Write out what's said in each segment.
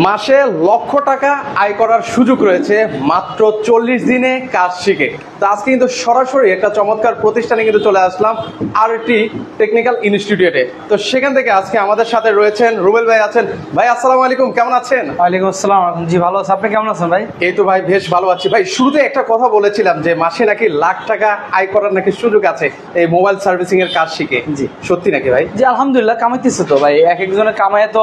মাসে লক্ষ টাকা আয় করার সুযোগ রয়েছে মাত্র 40 দিনে কাজ শিখে। তো আজকে কিন্তু সরাসরি একটা চমৎকার প্রতিষ্ঠানে কিন্তু চলে আসলাম আরটি টেকনিক্যাল ইনস্টিটিউটে। তো সেখান থেকে আজকে আমাদের সাথে রয়েছেন রুবেল ভাই আছেন। ভাই আসসালামু আলাইকুম, কেমন আছেন? ওয়ালাইকুম আসসালাম। জি ভালো আছি, আপনি কেমন আছেন ভাই? এই তো ভাই বেশ ভালো আছি। ভাই শুরুতে একটা কথা বলেছিলাম যে মাসে নাকি লাখ টাকা আয় করার নাকি সুযোগ আছে এই মোবাইল সার্ভিসিং এর কাজ শিখে। জি সত্যি নাকি ভাই? জি আলহামদুলিল্লাহ কামাইতেছে তো ভাই, এক একজনের কামায় তো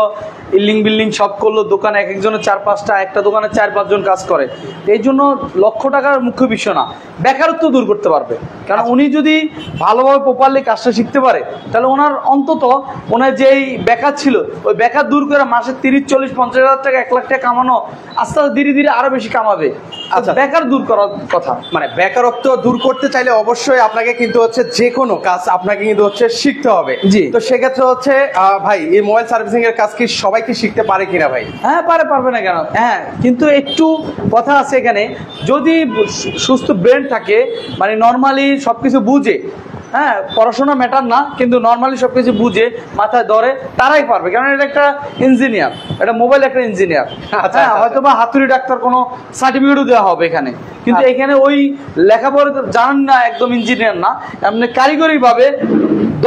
বিল্ডিং সব করলো, দোকানে এক একজনের 4-5টা, একটা দোকানে 4-5 জন কাজ করে। এই জন্য লক্ষ টাকার মুখ্য বিষয় না, বেকারত্ব দূর করতে পারবে। কারণ উনি যদি ভালোভাবে প্রপারলি কাজটা শিখতে পারে তাহলে ওনার অন্তত ওনার যেই বেকার ছিল ওই বেকার দূর করে মাসে 30-40-50 হাজার টাকা 1 লাখ টাকা কামানো আস্তে আস্তে ধীরে ধীরে আরো বেশি কামাবে। আচ্ছা, বেকার দূর করার কথা, মানে বেকারত্ব দূর করতে চাইলে অবশ্যই আপনাকে কিন্তু হচ্ছে যে কোনো কাজ আপনাকে কিন্তু হচ্ছে শিখতে হবে। জি। তো সেক্ষেত্রে হচ্ছে ভাই এই মোবাইল সার্ভিসিং এর কাজ কি সবাই কি শিখতে পারে কিনা ভাই? হ্যাঁ পারবে না কেন? হ্যাঁ, কিন্তু একটু কথা আছে এখানে, যদি সুস্থ ব্রেন থাকে, মানে নর্মালি সবকিছু বুঝে, হ্যাঁ পড়াশোনা ম্যাটার না, কিন্তু নর্মালি সবকিছু বুঝে মাথায় ধরে তারাই পারবে। কারণ এটা একটা ইঞ্জিনিয়ার, এটা মোবাইল একটা ইঞ্জিনিয়ার। হ্যাঁ, হয়তো বা হাতুড়ি ডাক্তার কোনো সার্টিফিকেটও দেওয়া হবে এখানে, কিন্তু এখানে ওই লেখাপড়া জানেন না, একদম ইঞ্জিনিয়ার না, এমনি কারিগরিভাবে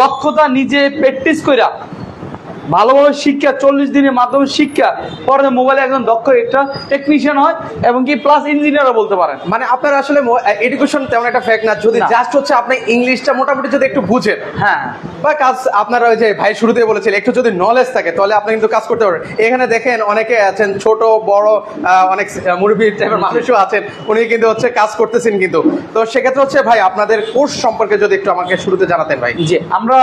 দক্ষতা নিজে প্র্যাকটিস কইরা ভালোভাবে শিক্ষা 40 দিনের মাধ্যমে শিক্ষা পরে মোবাইলে একজন দক্ষ একটা টেকনিশিয়ান হয় এবং কি প্লাস ইঞ্জিনিয়ারও বলতে পারেন। মানে আপনার আসলে এডুকেশন তেমন একটা ফ্যাক্ট না, যদি জাস্ট হচ্ছে আপনি ইংলিশটা মোটামুটি যদি একটু বুঝেন, হ্যাঁ, বা কাজ আপনারা ওই যে ভাই শুরুতে বলেছিলেন একটু যদি নলেজ থাকে তাহলে আপনি কিন্তু কাজ করতে পারবেন। এখানে দেখেন অনেকে আছেন ছোট বড়, অনেক মুরব্বী টাইপের মানুষও আছেন, উনি কিন্তু হচ্ছে কাজ করতেছেন কিন্তু। তো সেক্ষেত্রে হচ্ছে ভাই আপনাদের কোর্স সম্পর্কে যদি একটু আমাকে শুরুতে জানাতেন ভাই। জি, আমরা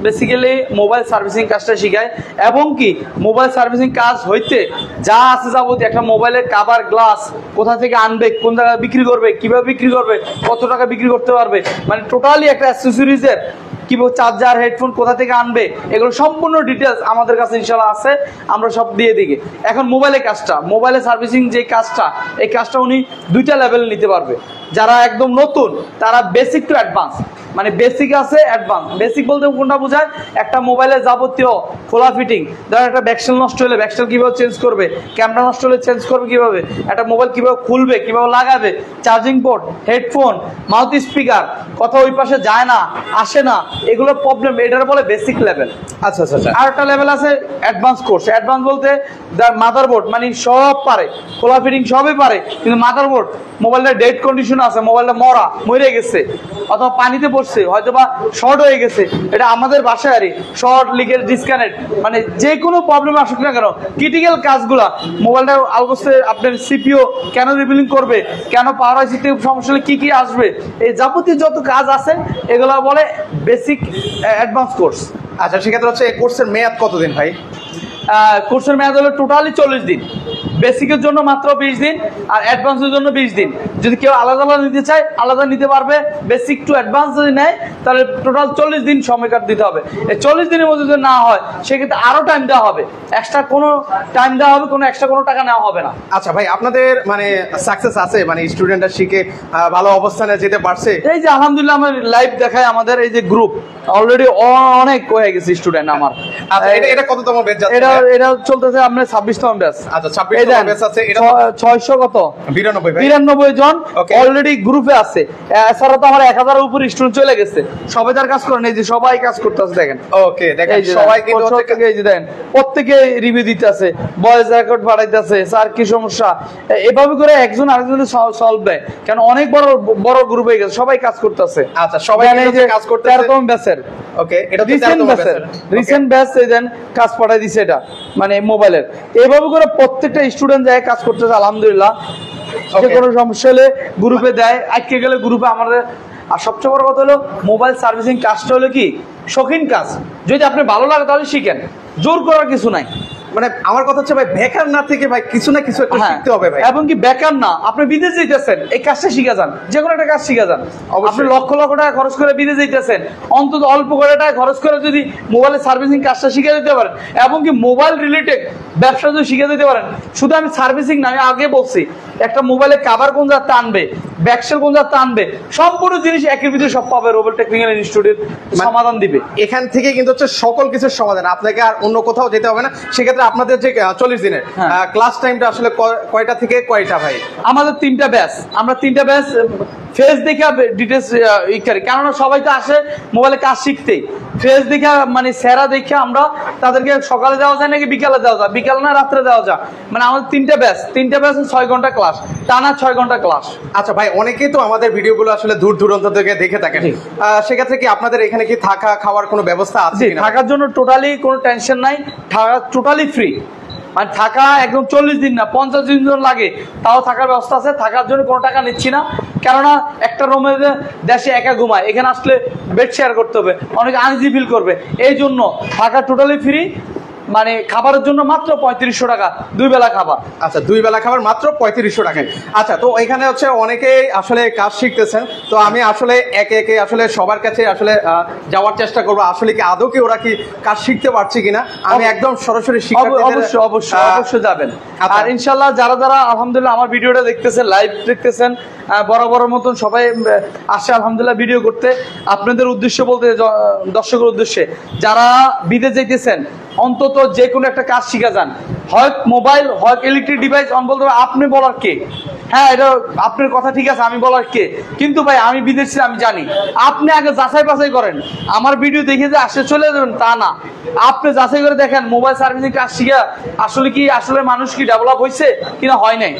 বেসিক্যালি মোবাইল সার্ভিসিং কাজটা শিখাই এবং কি মোবাইল সার্ভিসিং কাজ হইতে যা আছে যাবতীয়, একটা মোবাইলের কাভার গ্লাস কোথা থেকে আনবে, কোন জায়গায় বিক্রি করবে, কিভাবে বিক্রি করবে, কত টাকা বিক্রি করতে পারবে, মানে টোটালি একটা অ্যাক্সেসরিজের কিভাবে চার্জার হেডফোন কোথা থেকে আনবে, এগুলো সম্পূর্ণ ডিটেলস আমাদের কাছে ইনশাআল্লাহ আছে, আমরা সব দিয়ে দিই। এখন মোবাইলের কাজটা, মোবাইলের সার্ভিসিং যে কাজটা, এই কাজটা উনি 2টা লেভেলে নিতে পারবে। যারা একদম নতুন তারা বেসিক টু অ্যাডভান্স, মানে বেসিক আছে অ্যাডভান্স। বেসিক বলতে কোনটা বোঝায়? একটা মোবাইলের যাবতীয় খোলা ফিটিং, ধর একটা ব্যাকসেল নষ্ট হলে ব্যাকসেল কিভাবে চেঞ্জ করবে, ক্যামেরা নষ্ট হলে চেঞ্জ করবে কিভাবে, একটা মোবাইল কিভাবে খুলবে, কিভাবে লাগাবে, charging port, headphone, mouth speaker, কথা ওই পাশে যায় না, আসে না, এগুলো প্রবলেম, এটার বলে বেসিক লেভেল। আচ্ছা আচ্ছা আচ্ছা। আর একটা লেভেল আছে অ্যাডভান্স কোর্স। অ্যাডভান্স বলতে মাদারবোর্ড, মানে সব পারে, খোলা ফিটিং সবই পারে, কিন্তু মাদারবোর্ড মোবাইলটা ডেড কন্ডিশন আছে, মোবাইলটা মরে গেছে অথবা পানিতে পড়ছে, হয়তো বা শর্ট হয়ে গেছে, এটা আমাদের বাসায় আরই শর্ট, লিকেজ, ডিসকানেক্ট, মানে যে কোনো প্রবলেম আসুক না কেন, ক্রিটিক্যাল কাজগুলা মোবাইলটা আলগোস্তে আপনার সিপিও কেন রিবিলিং করবে, কেন পাওয়ার আইসিতে সমস্যা হলে কি আসবে, এই যাবতীয় যত কাজ আছে এগুলো বলে বেসিক অ্যাডভান্স কোর্স। আচ্ছা, সেক্ষেত্রে হচ্ছে এই কোর্সের মেয়াদ কতদিন ভাই? কোর্সের মেয়াদ হলো টোটালি 40 দিন। বেসিকের জন্য মাত্র 20 দিন আর অ্যাডভান্সের জন্য 20 দিন। যদি কেউ আলাদা আলাদা নিতে চায় আলাদা নিতে পারবে। বেসিক টু অ্যাডভান্স যদি নেয় তাহলে টোটাল 40 দিন সময় কাট দিতে হবে। এই 40 দিনের মধ্যে যদি না হয় সেক্ষেত্রে আরও টাইম দেওয়া হবে, এক্সট্রা কোনো টাইম দেওয়া হবে, কোনো এক্সট্রা কোনো টাকা নেওয়া হবে না। আচ্ছা ভাই, আপনাদের মানে সাকসেস আছে, মানে স্টুডেন্টরা শিখে ভালো অবস্থানে যেতে পারছে? এই যে আলহামদুলিল্লাহ আমার লাইভ দেখায়, আমাদের এই যে গ্রুপ অলরেডি অনেক হয়ে গেছে স্টুডেন্ট আমার। আচ্ছা, এটা কততম ব্যাচ যাচ্ছে? এটা চলতেছে আপনার 26তম ব্যাচ। আচ্ছা, 26তম ব্যাচ আছে। এটা 600 কত 92 জন অলরেডি গ্রুপে আছে। এছাড়া তো আমার 1000 এর উপর স্টুডেন্ট চলে গেছে, সবাই তার কাজ করেন, এই যে সবাই কাজ করতেছে দেখেন। ওকে, দেখেন সবাই কিন্তু এই যে দেখেন প্রত্যেকে রিভিউ দিতেছে, ভয়েস রেকর্ড পাঠাইতেছে, স্যার কি সমস্যা, এভাবে করে একজন আরেকজনের সলভ দেয়। কারণ অনেক বড় গ্রুপ হয়ে গেছে, সবাই কাজ করতেছে। আচ্ছা, সবাই কাজ করতেছে। 13তম ব্যাচের, ওকে, এটা রিসেন্ট ব্যাচ দেন কাজ পাঠাই দিছে, এটা মানে মোবাইলের। এইভাবে করে প্রত্যেকটা স্টুডেন্ট যায় কাজ করতেছে আলহামদুলিল্লাহ। যে কোনো সমস্যা হলে গ্রুপে দেয়, আজকে গেলে গ্রুপে আমাদের। আর সবচেয়ে বড় কথা হলো মোবাইল সার্ভিসিং কাজটা হলো কি শৌখিন কাজ, যদি আপনি ভালো লাগে তাহলে শিখেন, জোর করার কিছু নাই। মানে আমার কথা হচ্ছে ভাই, বেকার না থেকে ভাই কিছু না কিছু একটা শিখতে হবে ভাই। এবং কি বেকার না, আপনি বিদেশ যাইতেছেন, এই কাজটা শিখে যান, যে কোনো একটা কাজ শিখে যান। আপনি লক্ষ লক্ষ টাকা খরচ করে বিদেশ যাইতেছেন, অন্তত অল্প করে টাকা খরচ করে যদি মোবাইলের সার্ভিসিং কাজটা শিখে দিতে পারেন, এবং কি মোবাইল রিলেটেড ব্যবসা যদি শিখে দিতে পারেন, শুধু আমি সার্ভিসিং না, আমি আগে বলছি একটা মোবাইলের কাভার কোন জায়গা টানবে, ব্যাকসেল কোন জায়গা টানবে, সম্পূর্ণ জিনিস একের ভিতরে সব পাবে রুবেল টেকনিক্যাল ইনস্টিটিউট সমাধান দিবে। এখান থেকে কিন্তু হচ্ছে সকল কিছুর সমাধান, আপনাকে আর অন্য কোথাও যেতে হবে না। সেক্ষেত্রে আপনাদের যে 40 দিনের ক্লাস টাইমটা আসলে কয়টা থেকে কয়টা ভাই? আমাদের 3টা ব্যাচ, আমরা 3টা ব্যাচ ফেস দেখে ডিটেলস করি, কেননা সবাই তো আসে মোবাইলে কাজ শিখতে। ফেস দেখে মানে সেরা দেখে আমরা তাদেরকে সকালে দেওয়া যায় নাকি বিকালে দেওয়া যায়, বিকাল না রাত্রে দেওয়া যায়। মানে আমাদের 3টা ব্যাচ 6 ঘন্টা ক্লাস, টানা 6 ঘন্টা ক্লাস। আচ্ছা ভাই, অনেকেই তো আমাদের ভিডিওগুলো আসলে দূর দূরান্ত থেকে দেখে থাকেন, সেক্ষেত্রে কি আপনাদের এখানে কি থাকা খাওয়ার কোনো ব্যবস্থা আছে? থাকার জন্য টোটালি কোনো টেনশন নাই, থাকা টোটালি ফ্রি। মানে থাকা একদম 40 দিন না 50 দিন জন লাগে তাও থাকার ব্যবস্থা আছে। থাকার জন্য কোনো টাকা নিচ্ছি না, কেননা একটা রুমে দেশে একা ঘুমায়, এখানে আসলে বেড শেয়ার করতে হবে, অনেকে আনইজি ফিল করবে, এই জন্য থাকা টোটালি ফ্রি। মানে খাবারের জন্য মাত্র 3500 টাকা 2 বেলা খাবার। আচ্ছা, 2 বেলা খাবার মাত্র 3500 টাকায়। আচ্ছা, তো এখানে হচ্ছে অনেকেই আসলে কাজ শিখতেছেন, তো আমি আসলে একে একে আসলে সবার কাছে আসলে যাওয়ার চেষ্টা করবো, আসলে কি আদৌ কি ওরা কি কাজ শিখতে পারছে কিনা। আমি একদম সরাসরি অবশ্যই যাবেন। আর ইনশাল্লাহ যারা যারা আলহামদুলিল্লাহ আমার ভিডিওটা দেখতেছেন, লাইভ দেখতেছেন, বরাবর মতন সবাই আসে আলহামদুলিল্লাহ ভিডিও করতে। আপনাদের উদ্দেশ্য বলতে, দর্শকের উদ্দেশ্যে, যারা বিদেশ যাইতেছেন অন্তত যে কোনো একটা কাজ শিখা যান, হয় মোবাইল হয় ইলেকট্রিক ডিভাইস অন বলতে হবে। আপনি বলার কে? হ্যাঁ, এটা আপনার কথা ঠিক আছে, আমি বলার কে? কিন্তু ভাই আমি বিদেশি, আমি জানি। আপনি আগে যাচাই বাছাই করেন, আমার ভিডিও দেখে যে আসে চলে যাবেন তা না, আপনি যাচাই করে দেখেন মোবাইল সার্ভিসিং কাজ শিখা আসলে মানুষ কি ডেভেলপ হয়েছে কিনা হয় নাই,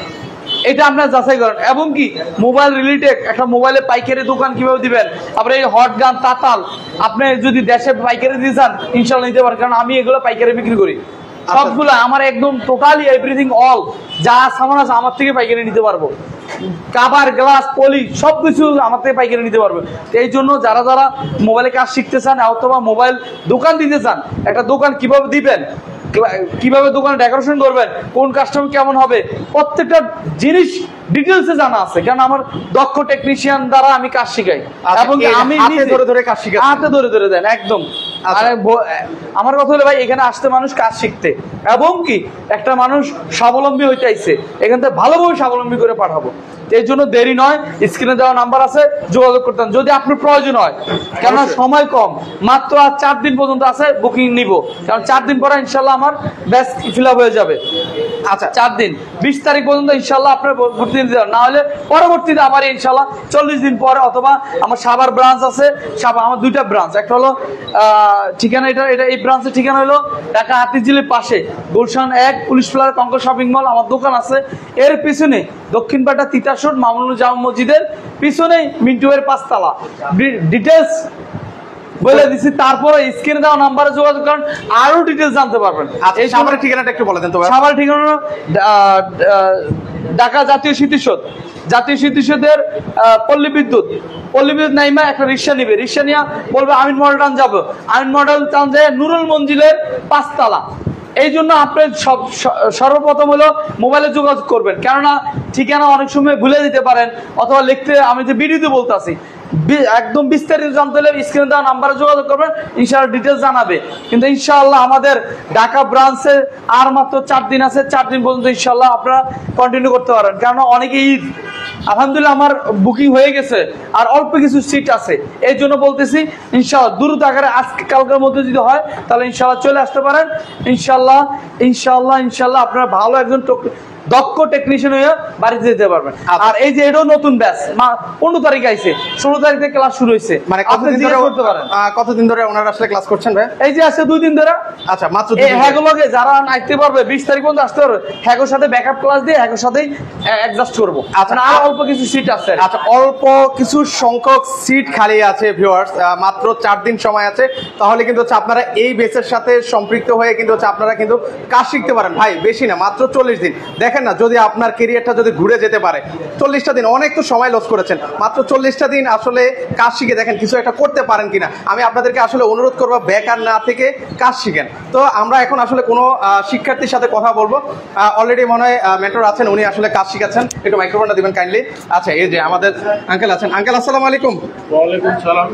এটা আপনার যাচাই করেন। এবং কি মোবাইল রিলেটেড একটা মোবাইলে পাইকারি দোকান কিভাবে দিবেন, আবার এই হট গান তাতাল আপনি যদি দেশে পাইকারি দিয়ে যান ইনশাল্লাহ নিতে পারেন, কারণ আমি এগুলো পাইকারি বিক্রি করি সবগুলো। আমার একদম টোটালি এভরিথিং অল যা সামান আছে আমার থেকে পাইকারি নিতে পারবো, কাবার গ্লাস পলি সবকিছু আমার থেকে পাইকারি নিতে পারবে। এই জন্য যারা যারা মোবাইলে কাজ শিখতে চান অথবা মোবাইল দোকান দিতে চান, একটা দোকান কিভাবে দিবেন, কিভাবে দোকানে ডেকোরেশন করবেন, কোন কাস্টমার কেমন হবে, প্রত্যেকটা জিনিস ডিটেলসে জানা আছে, কারণ আমার দক্ষ টেকনিশিয়ান দ্বারা আমি কাজ শিখাই। এবং আমি হাতে ধরে কাজ শিখাই, হাতে ধরে দেন একদম। আমার কথা হলো ভাই, এখানে আসতে মানুষ কাজ শিখতে, এবং কি একটা মানুষ স্বাবলম্বী হইতে আইছে, এখান থেকে ভালোভাবে স্বাবলম্বী করে পাঠাবো। এই জন্য দেরি নয়, স্ক্রিনে দেওয়া নাম্বার আছে, যোগাযোগ করতেন যদি আপনার প্রয়োজন হয়, কেননা সময় কম, মাত্র আর 4 দিন পর্যন্ত আছে বুকিং নিব, কারণ 4 দিন পরে ইনশাল্লাহ আমার ব্যাচ ফিল আপ হয়ে যাবে। আচ্ছা, 4 দিন 20 তারিখ পর্যন্ত ইনশাল্লাহ আপনার ভর্তি নিতে দেবেন, না হলে পরবর্তীতে আবার ইনশাল্লাহ 40 দিন পরে, অথবা আমার সাভার ব্রাঞ্চ আছে, আমার 2টা ব্রাঞ্চ, একটা হলো ঠিকানা এটা এই ব্রাঞ্চের ঠিকানা হলো ঢাকা হাতিঝিলের পাশে গুলশান 1 পুলিশ ফ্লার কঙ্কর শপিং মল আমার দোকান আছে, এর পিছনে দক্ষিণপাটা তিতাসুর মামুনুল জামা মসজিদের পিছনেই মিন্টুয়ের 5 তলা। ডিটেলস বলে দিচ্ছি, তারপরে স্ক্রিনে দেওয়া নাম্বারে যোগাযোগ করেন, আরো ডিটেলস জানতে পারবেন। এই সাভারের ঠিকানাটা একটু বলে দেন তো। সাভারের ঠিকানা ঢাকা জাতীয় স্মৃতিসৌধের পল্লী বিদ্যুৎ নাইমা একটা রিক্সা নিবে, রিক্সা নিয়ে বলবে আমিন মডেল টাউন যাবো, আমিন মডেল টাউন যায় নুরুল মঞ্জিলের 5 তলা। এই জন্য আপনি সর্বপ্রথম হলো মোবাইলে যোগাযোগ করবেন, কেননা ঠিকানা অনেক সময় ভুলে দিতে পারেন, অথবা লিখতে, আমি যে ভিডিওতে বলতেছি একদম বিস্তারিত জানতে হলে স্ক্রিনে দেওয়া নাম্বারে যোগাযোগ করবেন, ইনশাআল্লাহ ডিটেলস জানাবে। কিন্তু ইনশাআল্লাহ আমাদের ঢাকা ব্রাঞ্চে আর মাত্র 4 দিন আছে, 4 দিন পর্যন্ত ইনশাআল্লাহ আপনারা কন্টিনিউ করতে পারেন, কারণ অনেকে ঈদ আলহামদুলিল্লাহ আমার বুকিং হয়ে গেছে, আর অল্প কিছু সিট আছে, এই জন্য বলতেছি ইনশাআল্লাহ দ্রুত আকারে আজকে কালকের মধ্যে যদি হয় তাহলে ইনশাআল্লাহ চলে আসতে পারেন। ইনশাআল্লাহ আপনারা ভালো একজন দক্ষ টেকনিশিয়ান হয়ে বাড়িতে যেতে পারবেন। আর এই যে এটাও নতুন ব্যাচ 15 তারিখ আইছে, 16 তারিখ থেকে ক্লাস শুরু হয়েছে। মানে কতদিন ধরে ওনারা আসলে ক্লাস করছেন ভাই? এই যে আছে 2 দিন ধরে। আচ্ছা, মাত্র 2 দিন। হ্যাগুলোকে যারা আসতে পারবে 20 তারিখ পর্যন্ত আসতে পারবে, হ্যাগোর সাথে ব্যাকআপ ক্লাস দিয়ে হ্যাগোর সাথেই অ্যাডজাস্ট করব। আচ্ছা, আর অল্প কিছু সিট আছে। আচ্ছা, অল্প কিছু সংখ্যক সিট খালি আছে ভিউয়ার্স, মাত্র 4 দিন সময় আছে, তাহলে কিন্তু হচ্ছে আপনারা এই বেসের সাথে সম্পৃক্ত হয়ে কিন্তু হচ্ছে আপনারা কিন্তু কাজ শিখতে পারেন। ভাই বেশি না, মাত্র 40 দিন। দেখেন না, যদি আপনার কেরিয়ারটা যদি ঘুরে যেতে পারে, 40টা দিন অনেক তো সময় লস করেছেন, মাত্র 40টা দিন আসলে কাজ শিখে দেখেন কিছু একটা করতে পারেন কিনা। আমি আপনাদেরকে আসলে অনুরোধ করবো বেকার না থেকে কাজ শিখেন। তো আমরা এখন আসলে কোনো শিক্ষার্থীর সাথে কথা বলবো, অলরেডি মনে হয় মেন্টর আছেন, উনি আসলে কাজ শিখাচ্ছেন, একটু মাইক্রোফোনটা দিবেন কাইন্ডলি। আচ্ছা, এই যে আমাদের আঙ্কেল আছেন। আঙ্কেল আসসালামু আলাইকুম। ওয়ালাইকুম সালাম।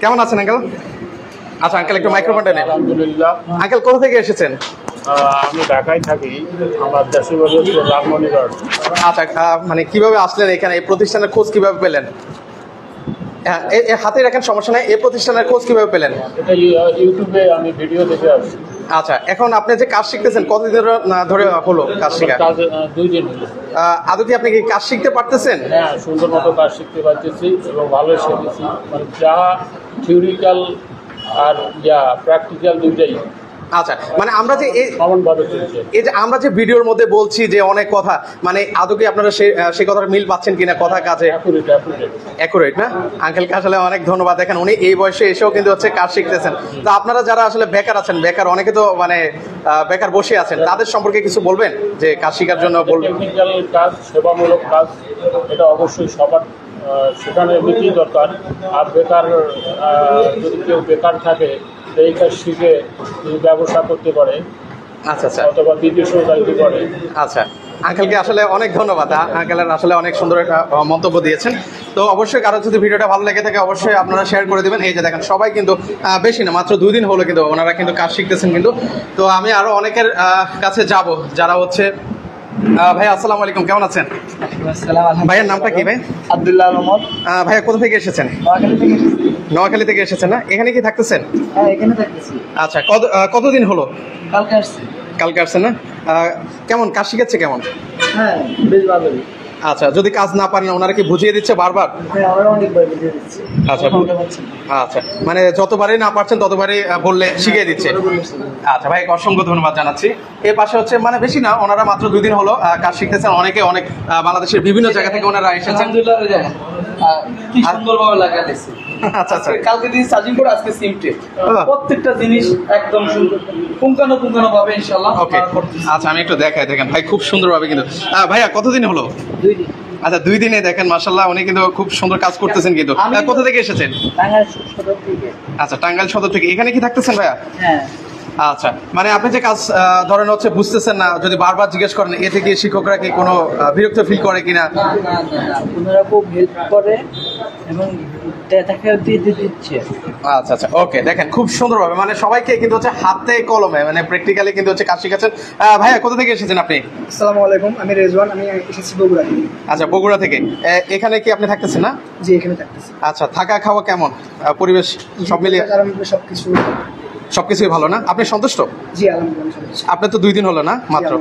কেমন আছেন আঙ্কেল? আচ্ছা আঙ্কেল, একটু মাইক্রোফোনটা নেন। আলহামদুলিল্লাহ। আঙ্কেল কোথা থেকে এসেছেন? আমি ঢাকায় থাকি, আমার দেশের বাড়ি হচ্ছে লালমনিরহাট। আচ্ছা, মানে কিভাবে আসলেন এখানে, এই প্রতিষ্ঠানের খোঁজ কিভাবে পেলেন? হাতে রাখেন, সমস্যা নাই। এই প্রতিষ্ঠানের খোঁজ কিভাবে পেলেন? এটা ইউটিউবে আমি ভিডিও দেখে আসছি। আচ্ছা, এখন আপনি যে কাজ শিখতেছেন কতদিন ধরে হলো কাজ শেখা? কাজ 2 দিন হলো। আদৌ কি আপনি কি কাজ শিখতে পারতেছেন? হ্যাঁ, সুন্দর মতো কাজ শিখতে পারতেছি এবং ভালোই শিখেছি। মানে যা থিওরিক্যাল আর প্র্যাকটিক্যাল দুইটাই আচ্ছা, মানে আমরা যে সমানভাবে চলছে। এই যে আমরা যে ভিডিওর মধ্যে বলছি যে অনেক কথা, মানে আদৌ কি আপনারা সেই কথার মিল পাচ্ছেন কিনা কথা কাজে? অ্যাকুরেট না? আঙ্কেলকে আসলে অনেক ধন্যবাদ। দেখেন উনি এই বয়সে এসেও কিন্তু হচ্ছে কাজ শিখতেছেন। তো আপনারা যারা আসলে বেকার আছেন, বেকার অনেকে তো মানে বেকার বসে আছেন, তাদের সম্পর্কে কিছু বলবেন যে কাজ শেখার জন্য বলবেন? টেকনিক্যাল কাজ, সেবামূলক কাজ, এটা অবশ্যই সবার সেখানে এমনিতেই দরকার। আর বেকার যদি কেউ বেকার থাকে, এই কাজ শিখে ব্যবসা করতে পারে, আচ্ছা আচ্ছা অথবা বিদেশেও যাইতে পারে। আচ্ছা, আঙ্কেলকে আসলে অনেক ধন্যবাদ। আঙ্কেলের আসলে অনেক সুন্দর একটা মন্তব্য দিয়েছেন। তো অবশ্যই কারো যদি ভিডিওটা ভালো লেগে থাকে অবশ্যই আপনারা শেয়ার করে দেবেন। এই যে দেখেন সবাই কিন্তু বেশি না, মাত্র 2 দিন হলো কিন্তু ওনারা কিন্তু কাজ শিখতেছেন কিন্তু। তো আমি আরো অনেকের কাছে যাব যারা হচ্ছে ভাই আসসালামু আলাইকুম, কেমন আছেন? ভাইয়ের নামটা কি ভাই? আব্দুল্লাহ আহমদ। ভাইয়া কোথা থেকে এসেছেন? নোয়াখালী থেকে এসেছেন না? এখানে কি থাকতেছেন? হ্যাঁ, এখানে থাকতেছি। আচ্ছা, কতদিন হলো? কালকে আসছি। কালকে আসছেন না? কেমন কাজ শিখাচ্ছে কেমন? হ্যাঁ, বেশ ভালোই। আচ্ছা, যদি কাজ না পারেন ওনারা কি বুঝিয়ে দিচ্ছে বারবার? হ্যাঁ, আমরা অনেকবার বুঝিয়ে দিচ্ছি। আচ্ছা আচ্ছা, মানে যতবারই না পারছেন ততবারই বললে শিখিয়ে দিচ্ছে। আচ্ছা ভাই, অসংখ্য ধন্যবাদ জানাচ্ছি। এর পাশে হচ্ছে মানে বেশি না, ওনারা মাত্র 2 দিন হলো কাজ শিখতেছেন। অনেক বাংলাদেশের বিভিন্ন জায়গা থেকে ওনারা এসেছেন। কি সুন্দরভাবে লাগাইছে। আচ্ছা আচ্ছা, কালকে দিন চার্জিং করে আজকে সিমটে প্রত্যেকটা জিনিস একদম সুন্দর পুঙ্খানো ভাবে ইনশাআল্লাহ। ওকে, আচ্ছা আমি একটু দেখাই। দেখেন ভাই খুব সুন্দরভাবে কিন্তু। ভাইয়া কতদিন হলো? 2 দিন। আচ্ছা, 2 দিনে দেখেন মাশাআল্লাহ উনি কিন্তু খুব সুন্দর কাজ করতেছেন কিন্তু। কোথা থেকে এসেছেন? টাঙ্গাইল সদর থেকে। আচ্ছা, টাঙ্গাইল সদর থেকে। এখানে কি থাকতেছেন ভাইয়া? হ্যাঁ। আচ্ছা, মানে আপনি যে কাজ ধরেন হচ্ছে বুঝতেছেন না, যদি বারবার জিজ্ঞেস করেন এতে কি শিক্ষকরা কি কোনো বিরক্ত ফিল করে কিনা? না, ওনারা খুব হেল্প করে এবং তাকে দিয়ে দিচ্ছে। আচ্ছা আচ্ছা, ওকে। দেখেন খুব সুন্দরভাবে মানে সবাইকে কিন্তু হচ্ছে হাতে কলমে মানে প্র্যাকটিক্যালি কিন্তু হচ্ছে কাজ শিখাচ্ছেন। ভাইয়া কোথা থেকে এসেছেন আপনি? আসসালামু আলাইকুম, আমি রেজওয়ান, আমি এসেছি বগুড়া থেকে। আচ্ছা, বগুড়া থেকে। এখানে কি আপনি থাকতেছেন না? জি, এখানে থাকতেছি। আচ্ছা, থাকা খাওয়া কেমন, পরিবেশ সব মিলিয়ে? সবকিছু সবকিছুই ভালো না? আপনি সন্তুষ্ট? জি আলহামদুলিল্লাহ। আপনার তো 2 দিন হলো না মাত্র?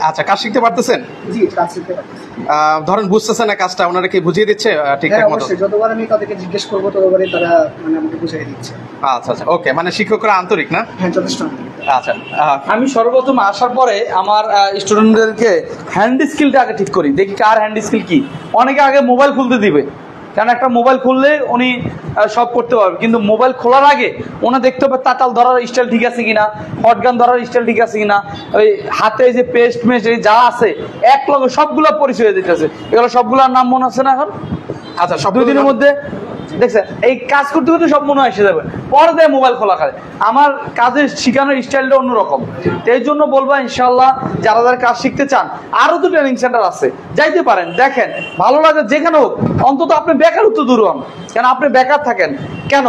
আচ্ছা, কাজ শিখতে পারতেছেন? জি, কাজ শিখতে পারতেছি। ধরেন বুঝতেছেন না কাজটা, ওনারা কি বুঝিয়ে দিচ্ছে ঠিকঠাক হ্যাঁ, মতো? অবশ্যই, যতবার আমি তাদেরকে জিজ্ঞেস করবো ততবারই তারা মানে আমাকে বুঝিয়ে দিচ্ছে। আচ্ছা আচ্ছা, ওকে। মানে শিক্ষকরা আন্তরিক না? হ্যাঁ, যথেষ্ট। আচ্ছা, আমি সর্বপ্রথম আসার পরে আমার স্টুডেন্টদেরকে হ্যান্ড স্কিলটা আগে ঠিক করি, দেখি কার হ্যান্ড স্কিল কি। অনেকে আগে মোবাইল খুলতে দিবে, কারণ একটা মোবাইল খুললে উনি সব করতে পারবে, কিন্তু মোবাইল খোলার আগে ওনা দেখতে হবে তাতাল ধরার স্টাইল ঠিক আছে কিনা, হটগান ধরার স্টাইল ঠিক আছে কিনা, ওই হাতে যে পেস্ট মেস্ট যা আছে এক লগে সবগুলো পরিচয় দিতেছে। এগুলো সবগুলোর নাম মনে আছে না এখন? আচ্ছা, সব 2 দিনের মধ্যে দেখছেন এই কাজ করতে করতে সব মনে এসে যাবে, পরে দেয় মোবাইল খোলা খায়। আমার কাজের শিখানোর স্টাইলটা অন্যরকম। এই জন্য বলবো ইনশাল্লাহ যারা যারা কাজ শিখতে চান আরো তো ট্রেনিং সেন্টার আছে, যাইতে পারেন, দেখেন ভালো লাগে যেখানে হোক। অন্তত আপনি বেকারত্ব দূর হন, কেন আপনি বেকার থাকেন কেন,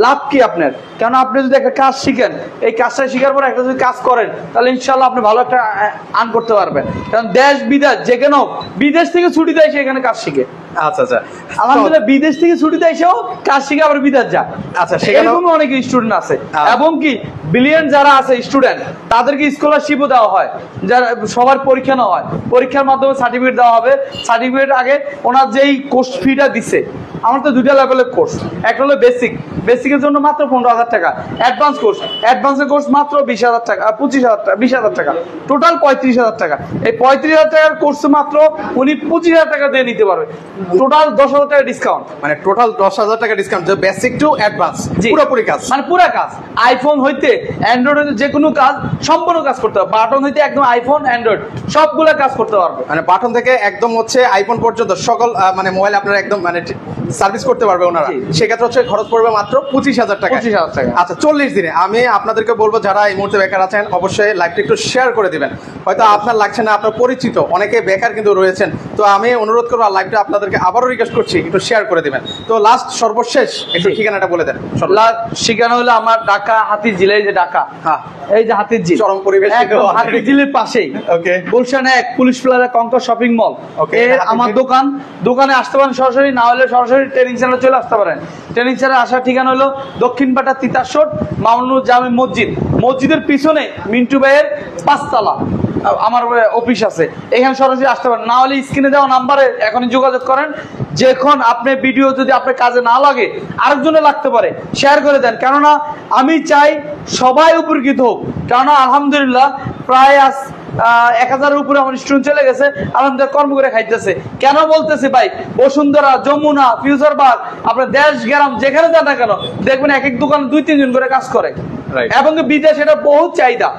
লাভ কি আপনার? কেন আপনি যদি একটা কাজ শিখেন, এই কাজটা শিখার পর একটা যদি কাজ করেন তাহলে ইনশাল্লাহ আপনি ভালো একটা আর্ন করতে পারবেন। কারণ দেশ বিদেশ যেখানে হোক, বিদেশ থেকে ছুটি দেয় সে এখানে কাজ শিখে। আচ্ছা আচ্ছা, আলহামদুলিল্লাহ বিদেশ থেকে ছুটি দেয় সেও কাজ শিখে আবার বিদেশ যায়। আচ্ছা, সেখানে অনেক স্টুডেন্ট আছে এবং কি বিলিয়ন যারা আছে স্টুডেন্ট তাদেরকে স্কলারশিপও দেওয়া হয়, যারা সবার পরীক্ষা নেওয়া হয়, পরীক্ষার মাধ্যমে সার্টিফিকেট দেওয়া হবে। সার্টিফিকেট আগে ওনার যেই কোর্স ফিটা দিচ্ছে, আমার তো 2টা লেভেলের কোর্স, একটা হলো বেসিকের জন্য মাত্র 15,000 টাকা, অ্যাডভান্সের কোর্স মাত্র 20,000 টাকা, 20,000 টাকা, টোটাল 35,000 টাকা। এই 35,000 টাকার কোর্স মাত্র উনি 25,000 টাকা দিয়ে নিতে পারবে, টোটাল 10,000 টাকা ডিসকাউন্ট। মানে টোটাল 10,000 টাকা ডিসকাউন্ট, বেসিক টু অ্যাডভান্স পুরোপুরি কাজ, মানে পুরো কাজ। আইফোন হইতে অ্যান্ড্রয়েড হইতে যে কোনো কাজ সম্পূর্ণ কাজ করতে হবে, বাটন হইতে একদম আইফোন অ্যান্ড্রয়েড সবগুলো কাজ করতে পারবে। মানে বাটন থেকে একদম হচ্ছে আইফোন পর্যন্ত সকল মানে মোবাইল আপনারা একদম মানে সার্ভিস করতে পারবে ওনারা। সেক্ষেত্রে হচ্ছে খরচ পড়বে মাত্র 25,000 টাকা। 25,000 টাকা। আচ্ছা, 40 দিনে। আমি আপনাদেরকে বলবো যারা এই মুহূর্তে বেকার আছেন অবশ্যই লাইভটা একটু শেয়ার করে দিবেন। হয়তো আপনার লাগছে না, আপনার পরিচিত অনেকে বেকার কিন্তু রয়েছেন। তো আমি অনুরোধ করবো লাইভটা আপনাদেরকে আবারও রিকোয়েস্ট করছি একটু শেয়ার করে দিবেন। তো লাস্ট সর্বশেষ একটু ঠিকানাটা বলে দেন। ঠিকানা হলো আমার ঢাকা হাতিঝিল, এই যে ঢাকা, হ্যাঁ এই যে হাতিঝিল, চরম পরিবেশ হাতিঝিলের পাশেই okay Gulshan 1 police plaza Concord shopping mall. Okay, আমার দোকানে আসতে পারেন সরাসরি, না হলে সরাসরি ট্রেনিং সেন্টার চলে আসতে পারেন। ট্রেনিং সেন্টারে আসার ঠিকানা হলো দক্ষিণপাটা তিতাসর মামুনুর জামি মসজিদ, মসজিদের পিছনে মিন্টু ভাইয়ের 5 তলা আমার অফিস আছে, এখানে সরাসরি আসতে পারেন। না হলে স্ক্রিনে দেওয়া নাম্বারে এখনই যোগাযোগ করেন। যখন আপনার ভিডিও যদি আপনার কাজে না লাগে, আরেকজনে লাগতে পারে, শেয়ার করে দেন। কেননা আমি চাই সবাই উপকৃত হোক। কেননা আলহামদুলিল্লাহ প্রায় 1000-এর উপরে আমার স্টুডেন্ট চলে গেছে, আলহামদুলিল্লাহ কর্ম করে খাইতেছে। কেন বলতেছে ভাই, বসুন্ধরা, যমুনা, ফিউচার পার্ক, আপনার দেশ গ্রাম যেখানে যান না কেন দেখবেন এক এক দোকান 2-3 জন করে কাজ করে, এবং বিদেশ এটা বহুত চাহিদা।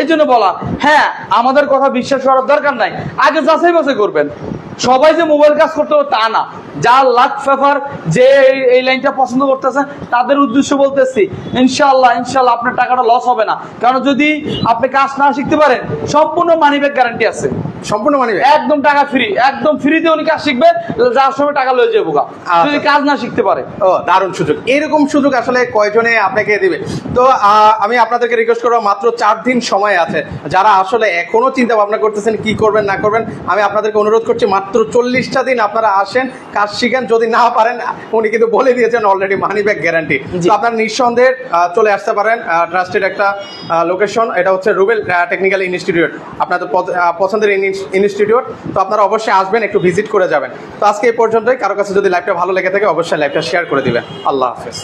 এই জন্য বলা, হ্যাঁ আমাদের কথা বিশ্বাস করার দরকার নাই, আগে যাচাই বাছাই করবেন। সবাই যে মোবাইল কাজ করতে হবে তা না, যার লাখ ফেভার যে এই লাইনটা পছন্দ করতেছে তাদের উদ্দেশ্য বলতেছি, ইনশাআল্লাহ ইনশাআল্লাহ আপনার টাকাটা লস হবে না। কারণ যদি আপনি কাজ না শিখতে পারেন, সম্পূর্ণ মানি ব্যাক গ্যারান্টি আছে, সম্পূর্ণ মানি ব্যাক, একদম টাকা ফ্রি, একদম ফ্রিতে উনি কাজ শিখবে, যার সময় টাকা লয়ে যাবো যদি কাজ না শিখতে পারে। ও দারুণ সুযোগ। এরকম সুযোগ আসলে কয়জনে আপনাকে দিবে? তো আমি আপনাদেরকে রিকোয়েস্ট করবো, মাত্র 4 দিন সময় আছে। যারা আসলে এখনো চিন্তা ভাবনা করতেছেন কি করবেন না করবেন, আমি আপনাদেরকে অনুরোধ করছি মাত্র 40টা দিন আপনারা আসেন, কাজ শিখেন। যদি না পারেন, উনি কিন্তু বলে দিয়েছেন অলরেডি মানি ব্যাক গ্যারান্টি। তো আপনারা নিঃসন্দেহে চলে আসতে পারেন ট্রাস্টেড একটা লোকেশন, এটা হচ্ছে রুবেল টেকনিক্যাল ইনস্টিটিউট, আপনাদের পছন্দের ইনস্টিটিউট। তো আপনারা অবশ্যই আসবেন, একটু ভিজিট করে যাবেন। তো আজকে এই পর্যন্তই। কারো কাছে যদি লাইভটা ভালো লেগে থাকে অবশ্যই লাইভটা শেয়ার করে দিবেন। আল্লাহ হাফেজ।